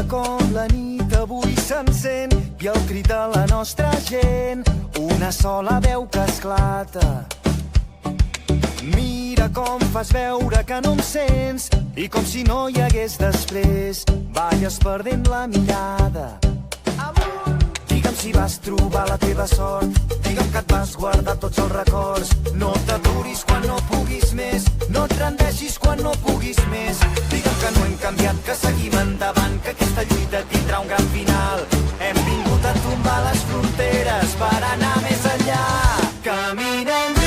com la nit avui s'encén i el crit de la nostra gent, una sola veu que esclata. Mira com fas veure que no em sents i com si no hi hagués després, balles perdent la mirada. Digue'm si vas trobar la teva sort, digue'm que et vas guardar tots els records. No t'aturis quan no puguis més, no et rendeixis quan no puguis més. Digue'm que no hem canviat, que seguim endavant, que aquesta lluita tindrà un gran final. Hem vingut a tombar les fronteres per anar més enllà. Caminem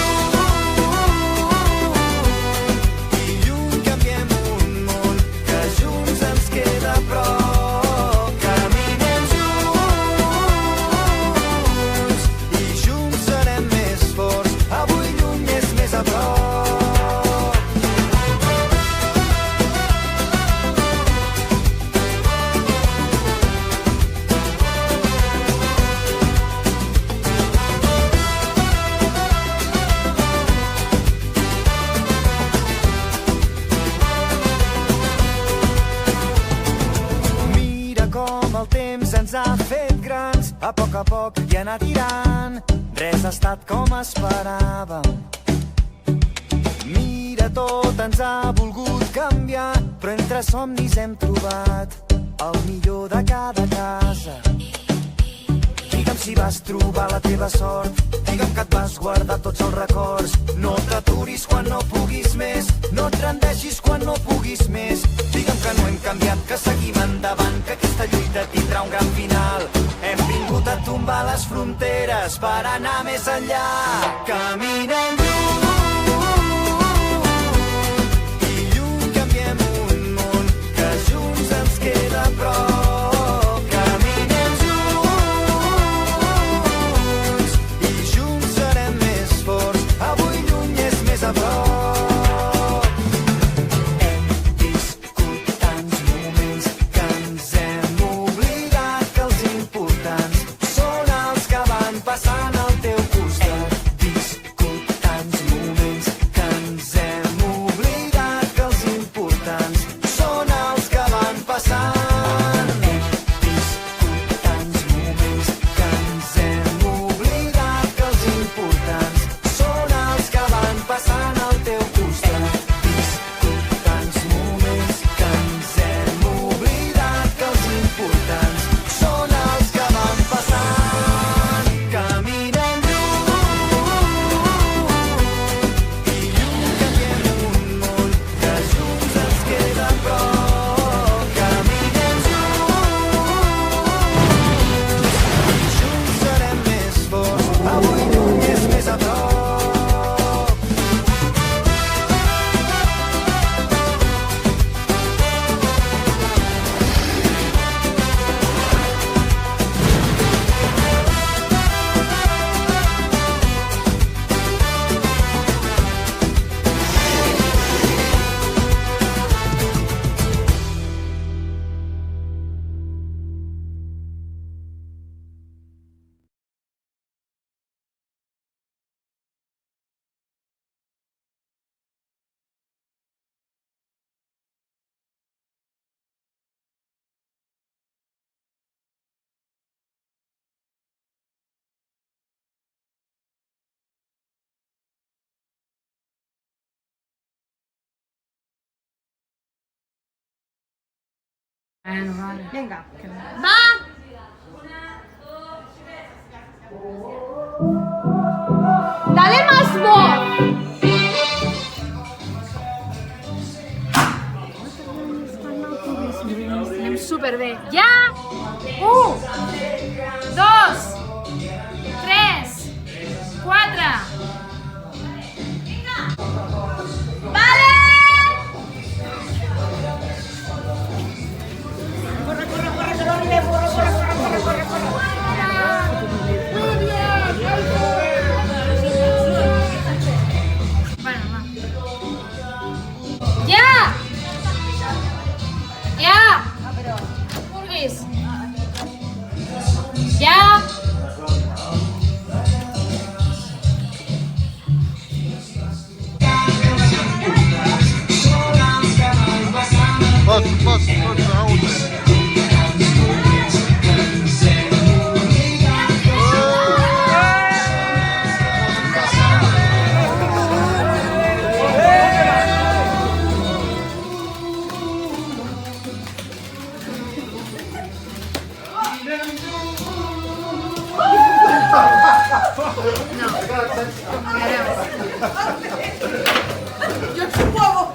ha fet grans, a poc i anar tirant, res ha estat com esperàvem. Mira, tot ens ha volgut canviar, però entre somnis hem trobat el millor de cada casa. Digue'm si vas trobar la teva sort, digue'm que et vas guardar tots els records. No t'aturis quan no puguis més, no et rendeixis quan no puguis més. Digue'm que no hem canviat, que seguim endavant, que aquesta lluita tindrà un gran final. Hem vingut a tombar les fronteres per anar més enllà. Caminem i lluny canviem un món que junts ens queda a prop. Vale. Venga. ¡Va! ¡Dale más voz! Anem superbé. Ja! 1, 2, 3, 4. Vale! Bueno, va. ¡Ya! ¡Ya! Vulguis. ¡Ya! Pots, Veremos. Yo chupo.